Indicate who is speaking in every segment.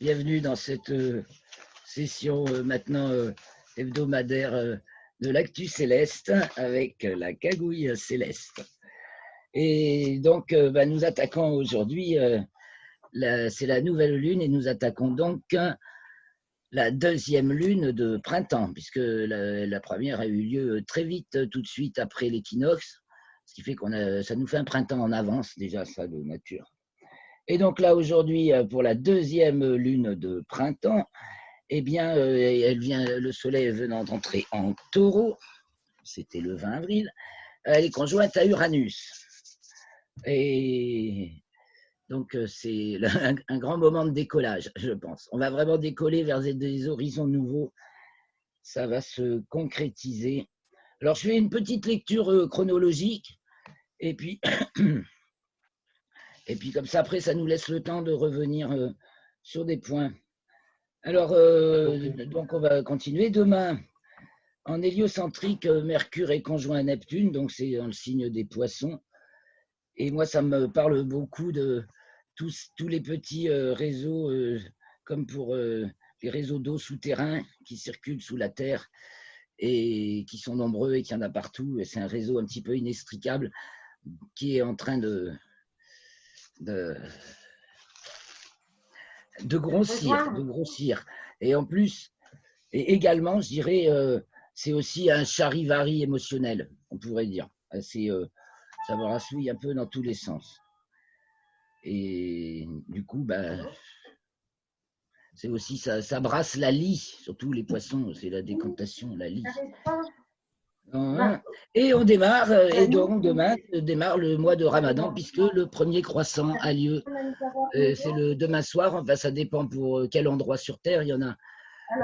Speaker 1: Bienvenue dans cette session maintenant hebdomadaire de l'actu céleste avec la cagouille céleste. Et donc nous attaquons aujourd'hui, c'est la nouvelle lune et nous attaquons donc la deuxième lune de printemps, puisque la première a eu lieu très vite, tout de suite après l'équinoxe, ce qui fait ça nous fait un printemps en avance déjà, ça de nature. Et donc là, aujourd'hui, pour la deuxième lune de printemps, eh bien, le soleil venant d'entrer en taureau, c'était le 20 avril, elle est conjointe à Uranus. Et donc, c'est un grand moment de décollage, je pense. On va vraiment décoller vers des horizons nouveaux. Ça va se concrétiser. Alors, je fais une petite lecture chronologique, et puis... Et puis comme ça, après, ça nous laisse le temps de revenir sur des points. Alors, donc on va continuer. Demain, en héliocentrique, Mercure est conjoint à Neptune, donc c'est dans le signe des poissons. Et moi, ça me parle beaucoup de tous les petits réseaux, comme pour les réseaux d'eau souterrains qui circulent sous la Terre et qui sont nombreux et qu'il y en a partout. Et c'est un réseau un petit peu inextricable qui est en train de grossir. Et en plus, et également, je dirais, c'est aussi un charivari émotionnel, on pourrait dire. Ça me rassouille un peu dans tous les sens. Et du coup, c'est aussi, ça brasse la lie, surtout les poissons, c'est la décantation, la lie. Et on démarre, et donc demain démarre le mois de Ramadan, puisque le premier croissant a lieu. C'est le demain soir, enfin ça dépend pour quel endroit sur Terre, il y en a,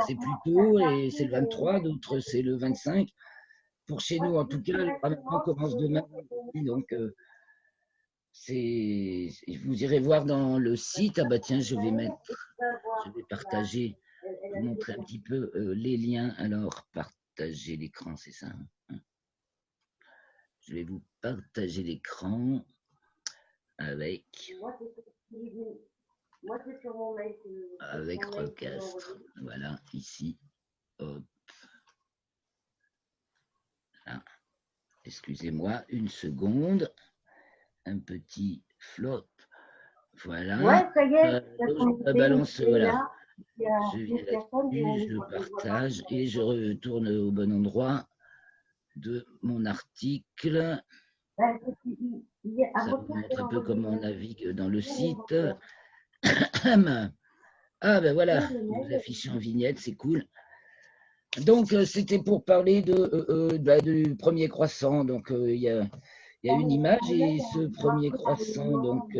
Speaker 1: c'est plus tôt, et c'est le 23, d'autres c'est le 25. Pour chez nous, en tout cas, le Ramadan commence demain, donc vous irez voir dans le site. Ah bah tiens, je vais partager, vous montrer un petit peu les liens. Alors, partager l'écran, c'est ça. Je vais vous partager l'écran avec Recastre. Voilà, ici. Hop. Là. Excusez-moi, une seconde. Un petit flop. Voilà.
Speaker 2: Ouais, ça y est.
Speaker 1: Je balance, voilà. Je viens là-dessus, je le partage et je retourne au bon endroit de mon article. Ça vous montre un peu comment on navigue dans le site. Ah ben voilà, vous affichez en vignette, c'est cool. Donc c'était pour parler du premier croissant. Donc il y a une image et ce premier croissant, donc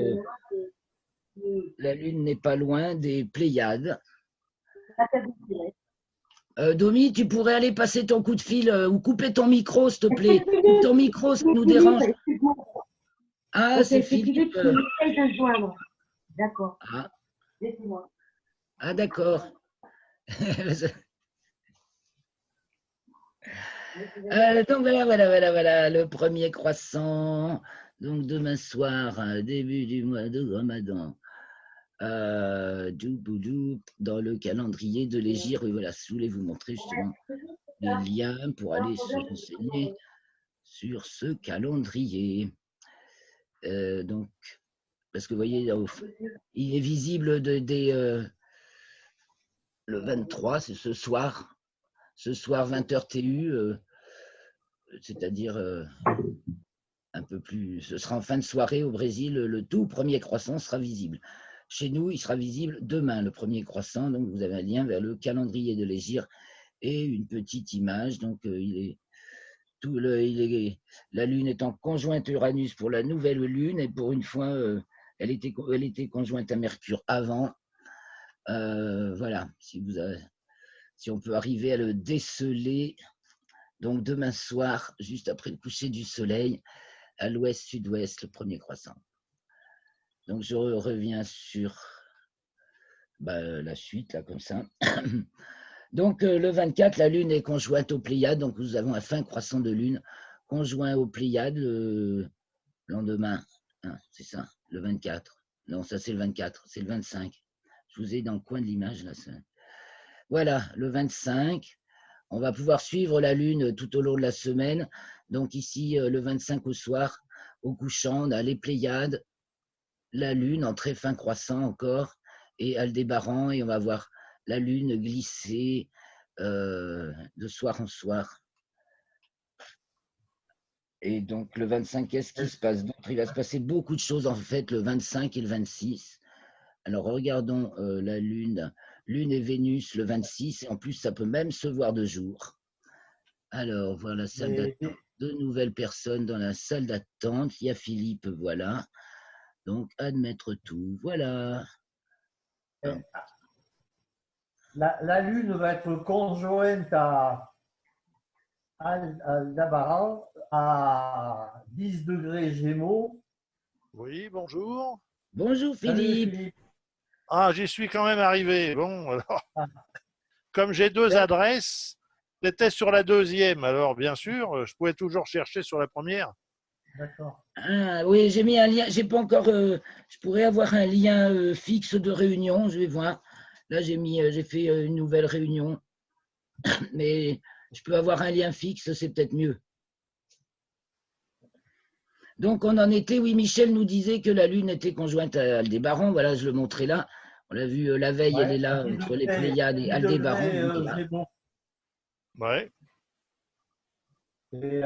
Speaker 1: la Lune n'est pas loin des Pléiades. Domi, tu pourrais aller passer ton coup de fil ou couper ton micro, s'il te plaît. Coupe ton micro, ça nous dérange. Ah, c'est Philippe.
Speaker 2: De joindre. D'accord.
Speaker 1: Ah, ah d'accord. Donc voilà, le premier croissant. Donc demain soir, début du mois de Ramadan. Dans le calendrier de l'Hégire. Oui, voilà, je voulais vous montrer justement les liens pour aller se renseigner sur ce calendrier. Donc, parce que vous voyez, il est visible le 23, c'est ce soir 20h TU, c'est-à-dire un peu plus, ce sera en fin de soirée au Brésil, le tout premier croissant sera visible. Chez nous, il sera visible demain, le premier croissant, donc vous avez un lien vers le calendrier de l'Hégire et une petite image, donc la Lune est en conjointe Uranus pour la nouvelle Lune, et pour une fois, elle était conjointe à Mercure avant. Voilà, si on peut arriver à le déceler. Donc demain soir, juste après le coucher du soleil, à l'ouest-sud-ouest, le premier croissant. Donc je reviens sur la suite, là, comme ça. Donc le 24, la Lune est conjointe aux Pléiades, donc nous avons un fin croissant de Lune conjoint aux Pléiades le lendemain. Hein, c'est ça, le 24. Non, ça c'est le 24, c'est le 25. Je vous ai dans le coin de l'image là. Voilà, le 25. On va pouvoir suivre la Lune tout au long de la semaine. Donc ici, le 25 au soir, au couchant, on a les Pléiades, la Lune en très fin croissant encore, et Aldébaran, et on va voir la Lune glisser de soir en soir. Et donc le 25, qu'est-ce qui se passe d'autre? Il va se passer beaucoup de choses en fait le 25 et le 26. Alors regardons la Lune. Lune et Vénus le 26, et en plus ça peut même se voir de jour. Alors voilà, salle d'attente. 2 nouvelles personnes dans la salle d'attente. Il y a Philippe, voilà. Donc admettre tout, voilà.
Speaker 3: La Lune va être conjointe à Aldebaran à 10 degrés Gémeaux.
Speaker 4: Oui, bonjour.
Speaker 1: Bonjour Philippe.
Speaker 3: Salut, Philippe.
Speaker 4: Ah, j'y suis quand même arrivé. Bon, alors, comme j'ai 2 adresses, j'étais sur la 2e. Alors, bien sûr, je pouvais toujours chercher sur la première.
Speaker 3: D'accord.
Speaker 1: Ah, oui, j'ai mis un lien. J'ai pas encore. Je pourrais avoir un lien fixe de réunion. Je vais voir. Là, j'ai fait une nouvelle réunion, mais je peux avoir un lien fixe, c'est peut-être mieux. Donc, on en était. Oui, Michel nous disait que la Lune était conjointe à Aldébaran. Voilà, je le montrais là. On l'a vu la veille, elle est là entre les Pléiades et Aldébaran.
Speaker 4: Ouais.
Speaker 3: Et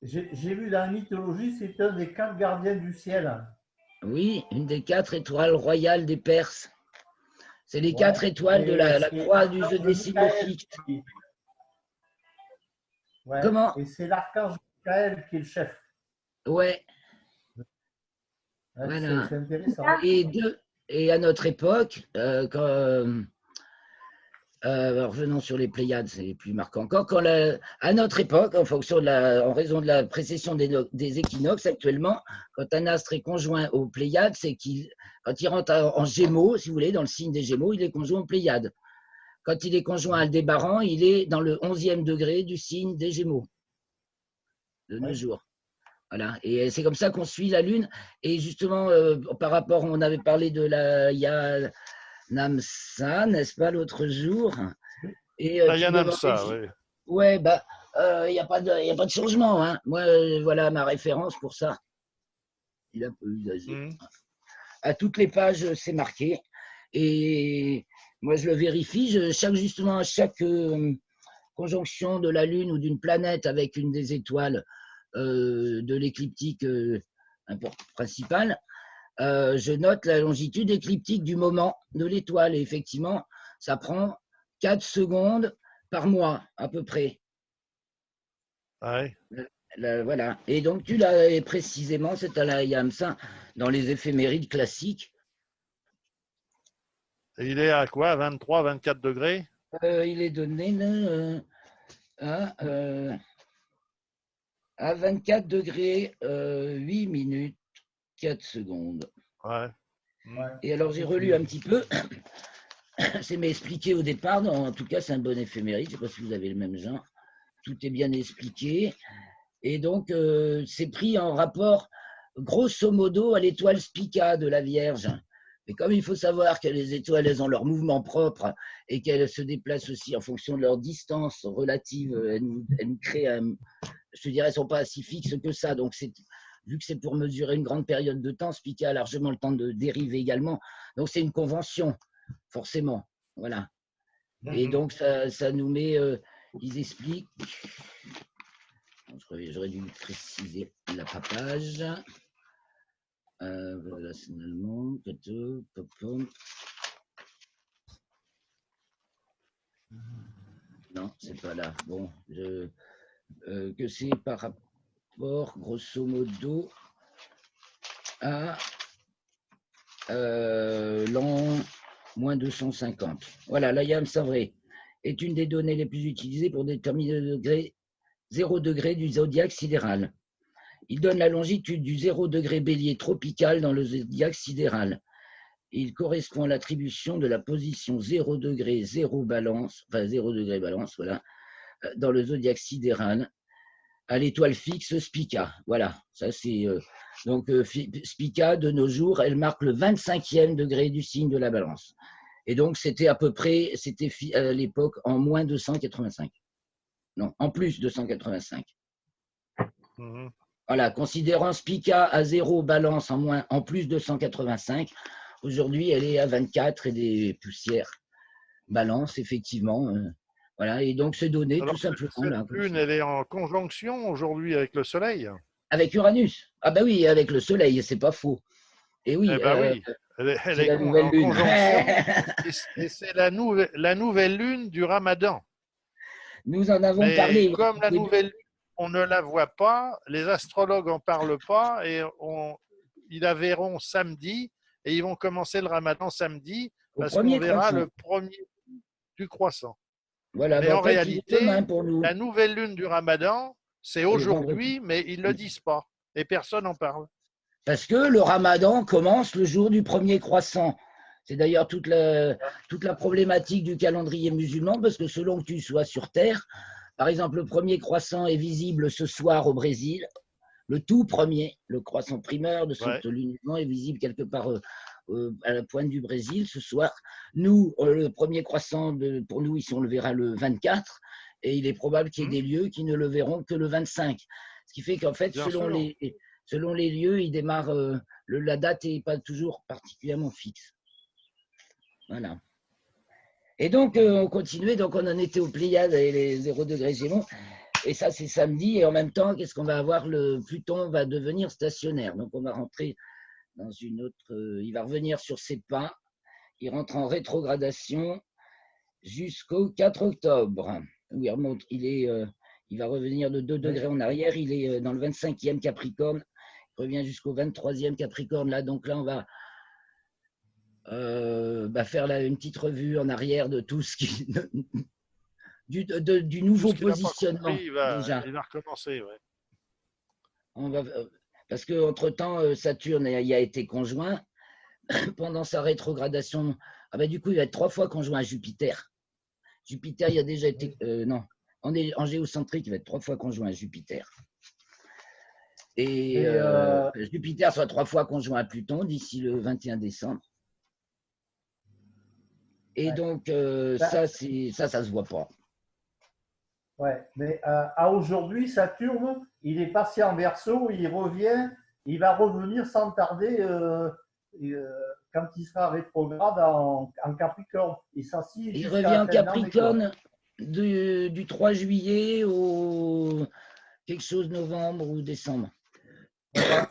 Speaker 3: j'ai vu dans la mythologie, c'est un des 4 gardiens du ciel.
Speaker 1: Oui, une des 4 étoiles royales des Perses. C'est les 4 étoiles de la croix du zodiaque fixe.
Speaker 3: Ouais.
Speaker 1: Comment?
Speaker 3: Et c'est l'archange Michael qui est le chef.
Speaker 1: Ouais.
Speaker 3: Ouais,
Speaker 1: Voilà.
Speaker 3: c'est intéressant.
Speaker 1: Et à notre époque, revenons sur les Pléiades, c'est plus marquant encore. À notre époque, en raison de la précession des équinoxes actuellement, quand un astre est conjoint aux Pléiades, c'est quand il rentre en Gémeaux, si vous voulez, dans le signe des Gémeaux, il est conjoint aux Pléiades. Quand il est conjoint à Aldébaran, il est dans le 11e degré du signe des Gémeaux de nos jours. Voilà. Et c'est comme ça qu'on suit la Lune. Et justement, par rapport, on avait parlé de la Namsa, n'est-ce pas, l'autre jour. Et
Speaker 4: Namsa, oui.
Speaker 1: Ouais, bah, il n'y a pas de changement. Hein. Moi, voilà ma référence pour ça. Il a un peu usagé. À toutes les pages, c'est marqué. Et moi, je le vérifie. À chaque conjonction de la Lune ou d'une planète avec une des étoiles de l'écliptique principale, je note la longitude écliptique du moment de l'étoile. Et effectivement, ça prend 4 secondes par mois, à peu près.
Speaker 4: Ouais.
Speaker 1: Voilà. Et donc, tu l'as précisément, c'est à la Yamsa, dans les éphémérides classiques.
Speaker 4: Et il est à quoi? 23, 24 degrés?
Speaker 1: Il est donné là, à 24 degrés, 8 minutes, 4 secondes.
Speaker 4: Ouais.
Speaker 1: Et alors, j'ai relu un petit peu. C'est expliqué au départ. En tout cas, c'est un bon éphéméride. Je ne sais pas si vous avez le même genre. Tout est bien expliqué. Et donc, c'est pris en rapport, grosso modo, à l'étoile Spica de la Vierge. Mais comme il faut savoir que les étoiles, elles ont leur mouvement propre et qu'elles se déplacent aussi en fonction de leur distance relative, elles nous créent, je te dirais, elles ne sont pas si fixes que ça. Donc, vu que c'est pour mesurer une grande période de temps, Spica a largement le temps de dériver également. Donc, c'est une convention, forcément. Voilà. Et donc, ça nous met, ils expliquent. J'aurais dû préciser la papage. Voilà, c'est allemand. Non, c'est pas là. Bon, que c'est par rapport, grosso modo, à l'an moins 250. Voilà, la Yamsa vrai est une des données les plus utilisées pour déterminer le degré 0 degré du zodiaque sidéral. Il donne la longitude du 0 degré bélier tropical dans le zodiaque sidéral. Il correspond à l'attribution de la position 0 degré 0 balance, enfin 0 degré balance, voilà, dans le zodiaque sidéral. à l'étoile fixe Spica. Voilà, ça c'est donc Spica de nos jours, elle marque le 25e degré du signe de la Balance. Et donc c'était à peu près, c'était à l'époque en moins 285. Non, en plus 285.
Speaker 4: Mhm.
Speaker 1: Voilà, considérant Spica à 0, Balance en plus 285. Aujourd'hui, elle est à 24 et des poussières. Balance, effectivement. Voilà, et donc c'est donné
Speaker 4: Alors,
Speaker 1: tout simplement
Speaker 4: cette
Speaker 1: là.
Speaker 4: lune, elle est en conjonction aujourd'hui avec le Soleil.
Speaker 1: Avec Uranus. Ah bah oui, avec le Soleil, c'est pas faux. Et
Speaker 4: Eh
Speaker 1: oui,
Speaker 4: bien oui, elle
Speaker 1: c'est
Speaker 4: est
Speaker 1: la nouvelle
Speaker 4: en
Speaker 1: lune.
Speaker 4: conjonction et c'est la nouvelle lune du Ramadan.
Speaker 1: Nous en avons
Speaker 4: Mais
Speaker 1: parlé.
Speaker 4: comme la
Speaker 1: Début.
Speaker 4: nouvelle lune, on ne la voit pas, les astrologues n'en parlent pas et ils la verront samedi et ils vont commencer le Ramadan samedi
Speaker 1: Au
Speaker 4: parce qu'on
Speaker 1: premier
Speaker 4: verra
Speaker 1: croissant.
Speaker 4: le premier du croissant.
Speaker 1: Voilà,
Speaker 4: Mais
Speaker 1: ben en
Speaker 4: en
Speaker 1: fait, il est demain
Speaker 4: réalité,
Speaker 1: pour nous.
Speaker 4: la nouvelle lune du Ramadan, c'est
Speaker 1: Vendredi.
Speaker 4: aujourd'hui, mais ils ne le disent pas et personne n'en parle.
Speaker 1: Parce que le Ramadan commence le jour du premier croissant. C'est d'ailleurs toute la problématique du calendrier musulman, parce que selon que tu sois sur Terre, par exemple, le premier croissant est visible ce soir au Brésil. Le tout premier, le croissant primeur de cette
Speaker 4: Ouais.
Speaker 1: lune est visible quelque part à la pointe du Brésil ce soir. Nous, le premier croissant, pour nous, ici, on le verra le 24, et il est probable qu'il y ait des lieux qui ne le verront que le 25. Ce qui fait qu'en fait,
Speaker 4: Bien sûr.
Speaker 1: selon les lieux, il démarre, la date n'est pas toujours particulièrement fixe. Voilà. Et donc, on continuait, donc on en était aux Pléiades et les 0 degrés Gémeaux. Et ça, c'est samedi. Et en même temps, qu'est-ce qu'on va avoir? Le Pluton va devenir stationnaire. Donc, on va rentrer dans une autre. Il va revenir sur ses pas. Il rentre en rétrogradation jusqu'au 4 octobre. Où il remonte. Il va revenir de 2 degrés en arrière. Il est dans le 25e Capricorne. Il revient jusqu'au 23e Capricorne. Là, donc là, on va faire une petite revue en arrière de tout ce qui. Du nouveau positionnement.
Speaker 4: Compris, il va
Speaker 1: déjà.
Speaker 4: recommencer. Ouais.
Speaker 1: Parce qu'entre-temps, Saturne y a été conjoint pendant sa rétrogradation. Ah bah, du coup, il va être 3 fois conjoint à Jupiter. Jupiter, il a déjà été. Non, en géocentrique, il va être 3 fois conjoint à Jupiter. Et Jupiter sera 3 fois conjoint à Pluton d'ici le 21 décembre. Et donc, ça se voit pas.
Speaker 3: Ouais, mais à aujourd'hui, Saturne, il est passé en Verseau, il revient, il va revenir sans tarder quand il sera rétrograde en Capricorne. Et ça, si,
Speaker 1: il revient en Capricorne du 3 juillet au quelque chose novembre ou décembre.
Speaker 3: Ouais.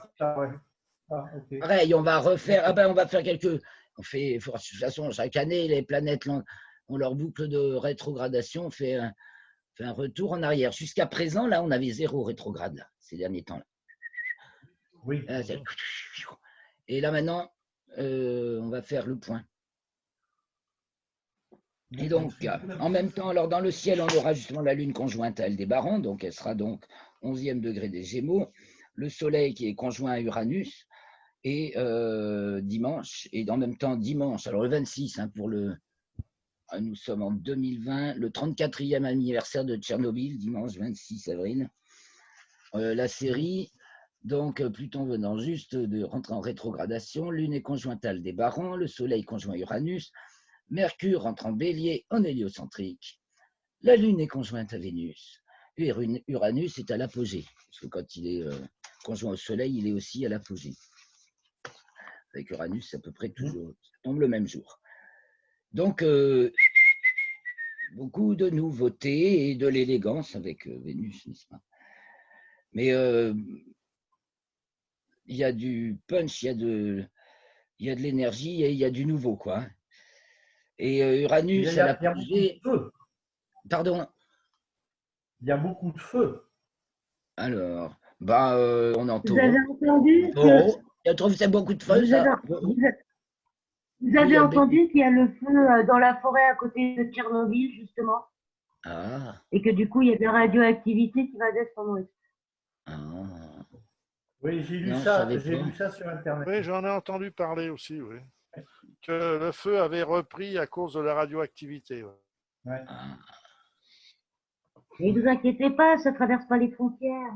Speaker 1: Okay. Pareil, on va refaire. On va faire quelques. De toute façon, chaque année, les planètes ont leur boucle de rétrogradation. On fait un retour en arrière. Jusqu'à présent, là, on avait 0 rétrograde là, ces derniers temps. Là.
Speaker 3: Oui.
Speaker 1: Là, et là, maintenant, on va faire le point. Et donc, en même temps, alors dans le ciel, on aura justement la Lune conjointe à Aldébaran, donc elle sera donc 11e degré des Gémeaux, le Soleil qui est conjoint à Uranus, et dimanche, et en même temps dimanche, alors le 26, nous sommes en 2020, le 34e anniversaire de Tchernobyl, dimanche 26 avril. La série, donc Pluton venant juste de rentrer en rétrogradation, Lune est conjointe à Aldébaran, le Soleil conjoint à Uranus, Mercure rentre en Bélier en héliocentrique, la Lune est conjointe à Vénus, et Uranus est à l'apogée, parce que quand il est conjoint au Soleil, il est aussi à l'apogée. Avec Uranus, c'est à peu près toujours, ça tombe le même jour. Donc, beaucoup de nouveautés et de l'élégance avec Vénus, n'est-ce pas? Mais il y a du punch, il y a de l'énergie et il y a du nouveau, quoi. Et Uranus à l'apogée. Pardon?
Speaker 3: Il y a beaucoup de feu.
Speaker 1: Alors, on entend.
Speaker 2: Vous avez entendu
Speaker 1: il trouve que c'est beaucoup de feu, ça.
Speaker 2: Vous avez entendu qu'il y a le feu dans la forêt à côté de Tchernobyl, justement.
Speaker 1: Ah.
Speaker 2: Et que du coup, il y a de la radioactivité qui va descendre.
Speaker 1: Ah.
Speaker 3: Oui, j'ai lu ça sur Internet.
Speaker 4: Oui, j'en ai entendu parler aussi, oui. Que le feu avait repris à cause de la radioactivité.
Speaker 3: Ouais.
Speaker 1: Ah.
Speaker 2: Ne vous inquiétez pas, ça ne traverse pas les frontières.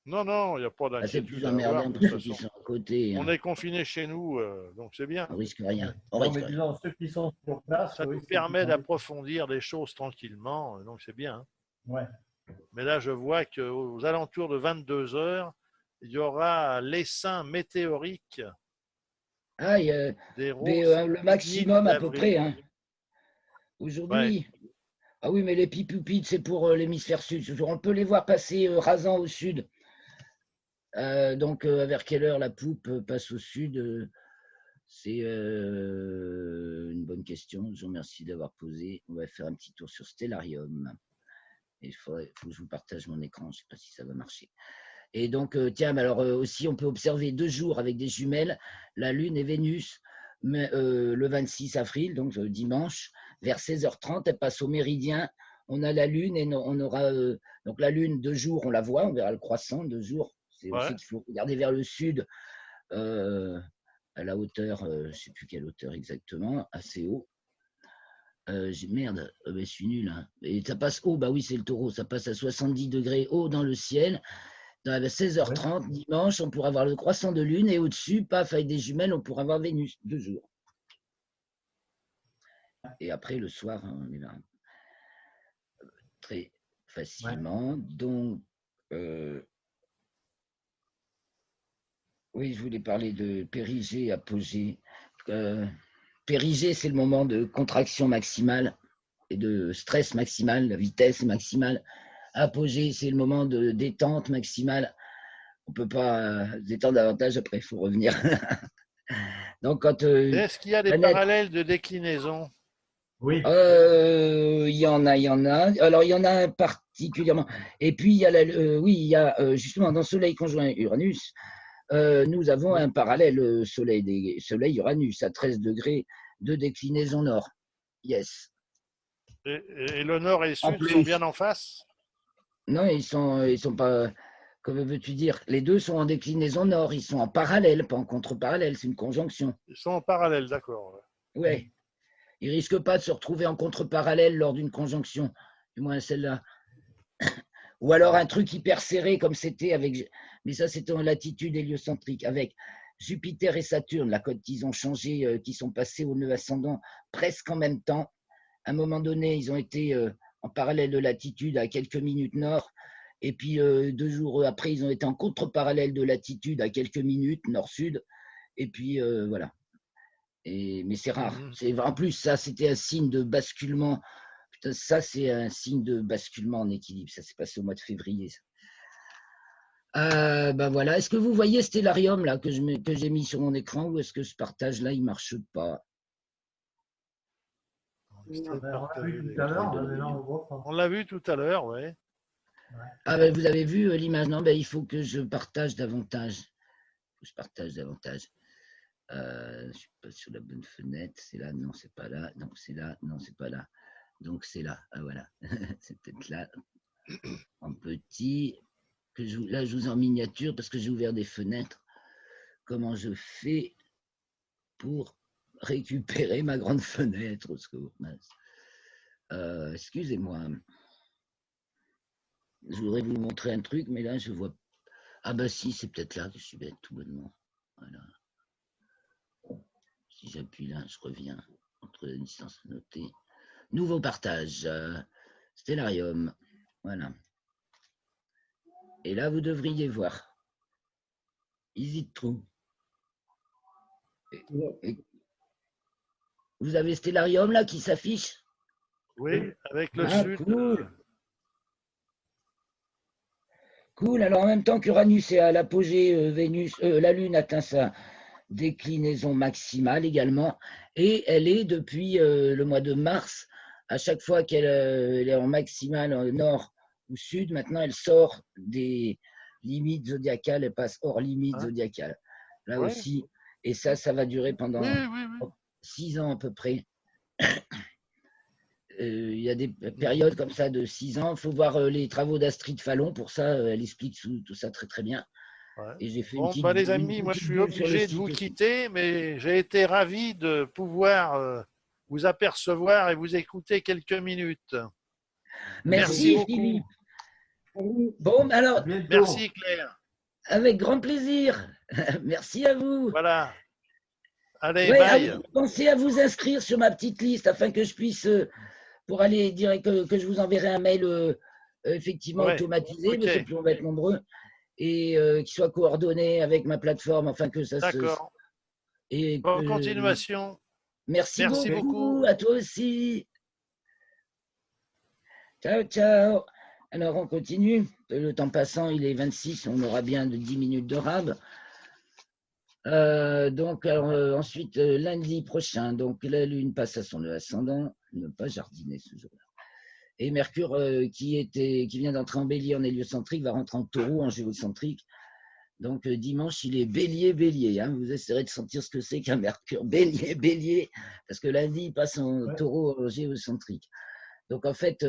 Speaker 4: Non, non, il n'y a pas
Speaker 1: Ah, c'est
Speaker 4: d'inquiétude
Speaker 1: plus
Speaker 4: à avoir.
Speaker 1: emmerdant
Speaker 4: De
Speaker 1: pour
Speaker 4: toute
Speaker 1: ceux qui
Speaker 4: façon.
Speaker 1: sont à côté,
Speaker 4: On
Speaker 1: hein.
Speaker 4: est confinés chez nous, donc c'est bien.
Speaker 1: On risque rien. On
Speaker 3: Non,
Speaker 1: risque
Speaker 3: mais
Speaker 1: rien.
Speaker 3: disons, ceux qui sont sur place,
Speaker 4: Ça
Speaker 3: oui,
Speaker 4: nous
Speaker 3: c'est plus
Speaker 4: permet
Speaker 3: embêtant.
Speaker 4: d'approfondir les choses tranquillement, donc c'est bien. Hein.
Speaker 3: Ouais.
Speaker 4: Mais là, je vois qu'aux alentours de 22 heures, il y aura l'essaim météorique
Speaker 1: Ah, il y a
Speaker 4: des roses
Speaker 1: le
Speaker 4: humides
Speaker 1: maximum à peu près,
Speaker 4: d'avril.
Speaker 1: hein.
Speaker 4: Ouais.
Speaker 1: Aujourd'hui. Ah oui, mais les pipupites, c'est pour l'hémisphère sud. On peut les voir passer rasant au sud. Donc, vers quelle heure la poupe passe au sud c'est une bonne question. Je vous remercie d'avoir posé. On va faire un petit tour sur Stellarium. Et il faut que je vous partage mon écran. Je ne sais pas si ça va marcher. Et donc, tiens, alors aussi, on peut observer 2 jours avec des jumelles, la Lune et Vénus, mais, le 26 avril, donc dimanche, vers 16h30, elle passe au méridien. On a la Lune et on aura. Donc, la Lune, 2 jours, on la voit, on verra le croissant, 2 jours. C'est
Speaker 4: Ouais.
Speaker 1: aussi qu'il faut regarder vers le sud, à la hauteur, je ne sais plus quelle hauteur exactement, assez haut. Merde, je suis nul. Hein. Et ça passe haut, bah oui, c'est le taureau, ça passe à 70 degrés haut dans le ciel. À 16h30, dimanche, on pourra voir le croissant de lune et au-dessus, paf, avec des jumelles, on pourra voir Vénus, 2 jours. Et après, le soir, on est là très facilement. Ouais. Donc, oui, je voulais parler de périgée, apogée. Périgée, c'est le moment de contraction maximale et de stress maximal, la vitesse maximale. Apogée, c'est le moment de détente maximale. On ne peut pas se détendre davantage, après, il faut revenir. Donc, quand.
Speaker 4: Est-ce qu'il y a des parallèles de déclinaison?
Speaker 3: Oui.
Speaker 1: Il y en a. Alors, il y en a un particulièrement. Et puis, il y a, oui, il y a justement dans Soleil conjoint Uranus, nous avons un parallèle Soleil-Uranus à 13 degrés de déclinaison nord. Yes.
Speaker 4: Et le nord et le sud sont bien en face?
Speaker 1: Non, ils sont pas. Comment veux-tu dire? Les deux sont en déclinaison nord, ils sont en parallèle, pas en contre-parallèle, c'est une conjonction.
Speaker 4: Ils sont en parallèle, d'accord.
Speaker 1: Ouais. Ils ne risquent pas de se retrouver en contre-parallèle lors d'une conjonction, du moins celle-là. Ou alors un truc hyper serré comme c'était avec. Mais ça, c'était en latitude héliocentrique, avec Jupiter et Saturne, là, quand ils ont changé, qui sont passés au nœud ascendant presque en même temps. À un moment donné, ils ont été en parallèle de latitude à quelques minutes nord. Et puis 2 jours après, ils ont été en contre-parallèle de latitude à quelques minutes nord-sud. Et puis voilà. Mais c'est rare. En plus, ça, c'était un signe de basculement. Putain, ça, c'est un signe de basculement en équilibre. Ça s'est passé au mois de février. Ben voilà. Est-ce que vous voyez Stellarium là, que j'ai mis sur mon écran, ou est-ce que ce partage-là, il ne marche pas?
Speaker 4: On l'a vu tout à l'heure, oui.
Speaker 1: Ah ben, vous avez vu l'image? Non, ben, il faut que je partage davantage. Je partage davantage. Je ne suis pas sur la bonne fenêtre. C'est là, non, c'est pas là. Donc c'est là, non, c'est pas là. Donc c'est là. Ah voilà. C'est peut-être là. En petit. Là, je vous en miniature parce que j'ai ouvert des fenêtres. Comment je fais pour récupérer ma grande fenêtre au secours? Excusez-moi. Je voudrais vous montrer un truc, mais là, je vois. Ah bah si, c'est peut-être là que je suis bête, tout bonnement. Voilà. Si j'appuie là, je reviens entre la distance notée. Nouveau partage. Stellarium. Voilà. Et là, vous devriez voir. Easy True. Vous avez Stellarium là qui s'affiche?
Speaker 4: Oui, avec le sud.
Speaker 1: Cool. Cool. Alors en même temps qu'Uranus est à l'apogée, Vénus, la Lune atteint sa déclinaison maximale également, et elle est depuis le mois de mars, à chaque fois qu'elle est en maximale nord ou sud, maintenant elle sort des limites zodiacales, elle passe hors limites zodiacales. Là aussi, et ça va durer pendant 6 ans à peu près. Il y a des périodes comme ça de 6 ans. Il faut voir les travaux d'Astrid Fallon. Pour ça, elle explique tout ça très très bien.
Speaker 4: Ouais.
Speaker 1: Et j'ai fait
Speaker 4: bon, les amis, moi je suis obligé de vous quitter, mais j'ai été ravi de pouvoir vous apercevoir et vous écouter quelques minutes.
Speaker 1: Merci beaucoup.
Speaker 4: Philippe.
Speaker 1: Bon,
Speaker 3: À
Speaker 1: alors,
Speaker 3: bientôt.
Speaker 4: Merci Claire.
Speaker 1: avec grand plaisir. Merci à vous.
Speaker 4: Voilà. Allez,
Speaker 1: Ouais,
Speaker 4: bye.
Speaker 1: pensez à vous inscrire sur ma petite liste afin que je puisse, pour aller dire que je vous enverrai un mail effectivement
Speaker 4: Ouais,
Speaker 1: automatisé,
Speaker 4: ok.
Speaker 1: parce que plus on va être nombreux, et qui soit coordonné avec ma plateforme, afin que ça se.
Speaker 4: D'accord.
Speaker 1: Et
Speaker 4: Bonne continuation.
Speaker 1: Merci
Speaker 4: Merci beaucoup.
Speaker 1: à toi aussi. Ciao, ciao. Alors, on continue. Le temps passant, il est 26, on aura bien de 10 minutes de rab. Ensuite, lundi prochain, donc la Lune passe à son ascendant, ne pas jardiner ce jour-là. Et Mercure, qui vient d'entrer en Bélier en héliocentrique, va rentrer en Taureau en géocentrique. Donc dimanche, il est Bélier. Hein. Vous essaierez de sentir ce que c'est qu'un Mercure Bélier, parce que lundi, il passe en Taureau en géocentrique. Donc en fait,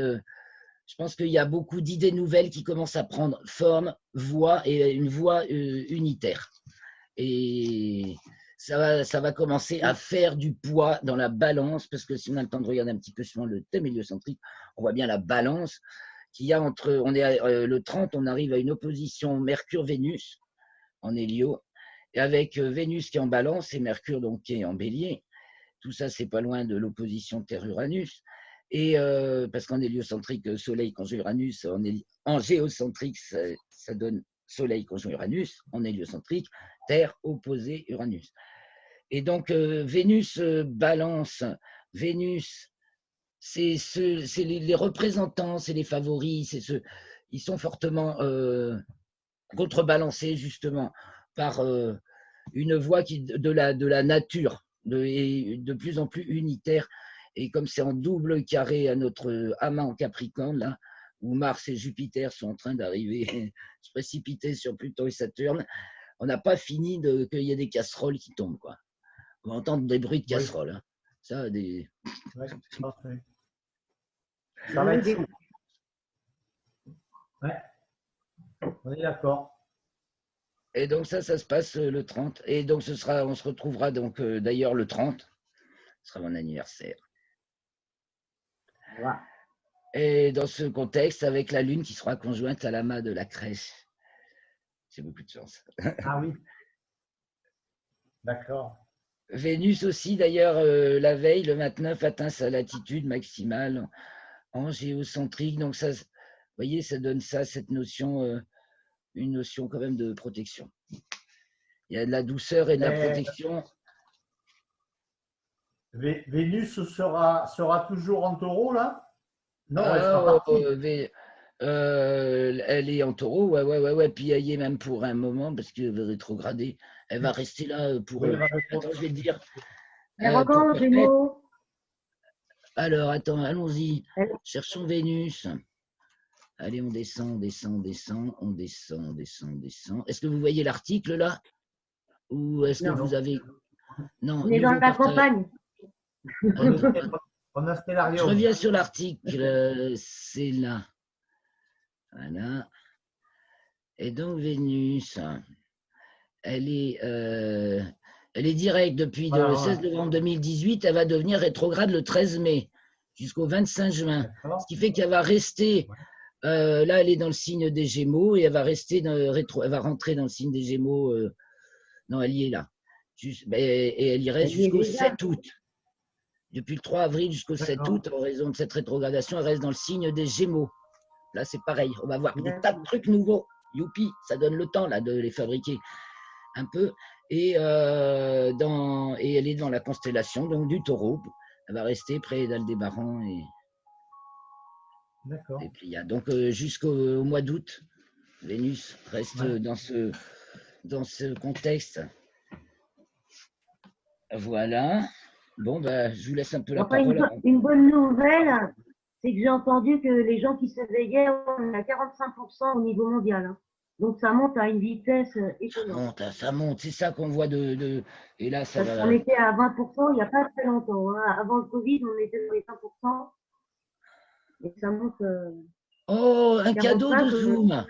Speaker 1: je pense qu'il y a beaucoup d'idées nouvelles qui commencent à prendre forme, voix et une voix unitaire. Et ça va commencer à faire du poids dans la balance, parce que si on a le temps de regarder un petit peu sur le thème héliocentrique, on voit bien la balance qu'il y a entre, le 30, on arrive à une opposition Mercure-Vénus en hélio, et avec Vénus qui est en balance et Mercure donc qui est en bélier. Tout ça, c'est pas loin de l'opposition Terre-Uranus. Et parce qu'en héliocentrique, Soleil conjoint Uranus, en géocentrique, ça donne Soleil conjoint Uranus, en héliocentrique, Terre opposée Uranus. Et donc, Vénus balance, Vénus, c'est les représentants, c'est les favoris, ils sont fortement contrebalancés justement par une voix de la nature, et de plus en plus unitaire. Et comme c'est en double carré à notre amas en Capricorne, là, où Mars et Jupiter sont en train d'arriver, se précipiter sur Pluton et Saturne, on n'a pas fini qu'il y ait des casseroles qui tombent, quoi. On va entendre des bruits de casseroles. Hein. Ça, des.
Speaker 3: Ouais, parfait. Ça va être chaud. Ouais, on est d'accord.
Speaker 1: Et donc ça se passe le 30. Et donc on se retrouvera donc d'ailleurs le 30. Ce sera mon anniversaire.
Speaker 2: Voilà.
Speaker 1: Et dans ce contexte, avec la Lune qui sera conjointe à l'amas de la crèche. J'ai beaucoup de chance.
Speaker 3: Ah oui. D'accord.
Speaker 1: Vénus aussi, d'ailleurs, la veille, le 29, atteint sa latitude maximale en géocentrique. Donc ça, vous voyez, ça donne ça, cette notion, une notion quand même de protection. Il y a de la douceur et de la protection.
Speaker 3: Vénus sera toujours en Taureau, là? Non, elle sera partie.
Speaker 1: Elle est en Taureau, ouais. Puis elle y est même pour un moment, parce qu'elle va rétrograder. Elle va rester là pour.
Speaker 3: Oui,
Speaker 1: attends, je vais te dire.
Speaker 2: Gémeaux.
Speaker 1: Alors, attends, allons-y. Cherchons Vénus. Allez, on descend. Est-ce que vous voyez l'article là? Ou est-ce que vous avez. Non,
Speaker 2: on est dans la campagne.
Speaker 3: On a Stellarium.
Speaker 1: Je reviens sur l'article, c'est là. Voilà. Et donc Vénus, elle est directe depuis le 16 novembre 2018, elle va devenir rétrograde le 13 mai jusqu'au 25 juin. Ce qui fait qu'elle va rester, là elle est dans le signe des Gémeaux et elle va rester elle va rentrer dans le signe des Gémeaux. Non, elle y est là. Et elle y reste jusqu'au 7 août. Depuis le 3 avril jusqu'au 7 août, en raison de cette rétrogradation, elle reste dans le signe des Gémeaux. Là, c'est pareil. On va voir des tas de trucs nouveaux. Youpi, ça donne le temps là, de les fabriquer un peu. Et elle est dans la constellation donc, du Taureau. Elle va rester près d'Aldébaran et Pléiades. Donc, jusqu'au mois d'août, Vénus reste dans ce contexte. Voilà. Bon, je vous laisse un peu la parole.
Speaker 2: Une bonne nouvelle, c'est que j'ai entendu que les gens qui s'éveillaient, on est à 45% au niveau mondial. Hein. Donc ça monte à une vitesse étonnante.
Speaker 1: Ça monte, c'est ça qu'on voit et là, ça va.
Speaker 2: On était à 20% il n'y a pas très longtemps. Hein. Avant le Covid, on était dans les 5%. Et ça monte.
Speaker 1: Oh, un cadeau de Zoom.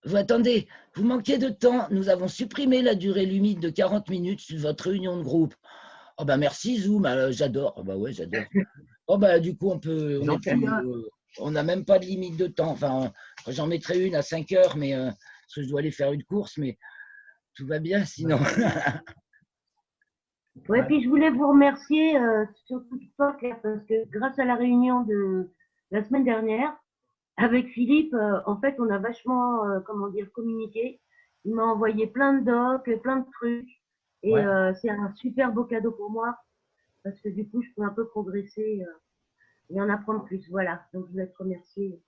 Speaker 1: Vous attendez, vous manquez de temps. Nous avons supprimé la durée limite de 40 minutes sur votre réunion de groupe. Oh merci Zoom, j'adore. Oh ouais, j'adore. Oh du coup, on est plus. on n'a même pas de limite de temps. Enfin, j'en mettrai une à 5 heures, mais parce que je dois aller faire une course, mais tout va bien sinon.
Speaker 2: Ouais, puis je voulais vous remercier, surtout toi, Claire, parce que grâce à la réunion de la semaine dernière, avec Philippe, en fait, on a vachement, comment dire, communiqué. Il m'a envoyé plein de docs, plein de trucs. Et
Speaker 3: Ouais.
Speaker 2: c'est un super beau cadeau pour moi, parce que du coup, je peux un peu progresser et en apprendre plus. Voilà, donc je voulais te remercier.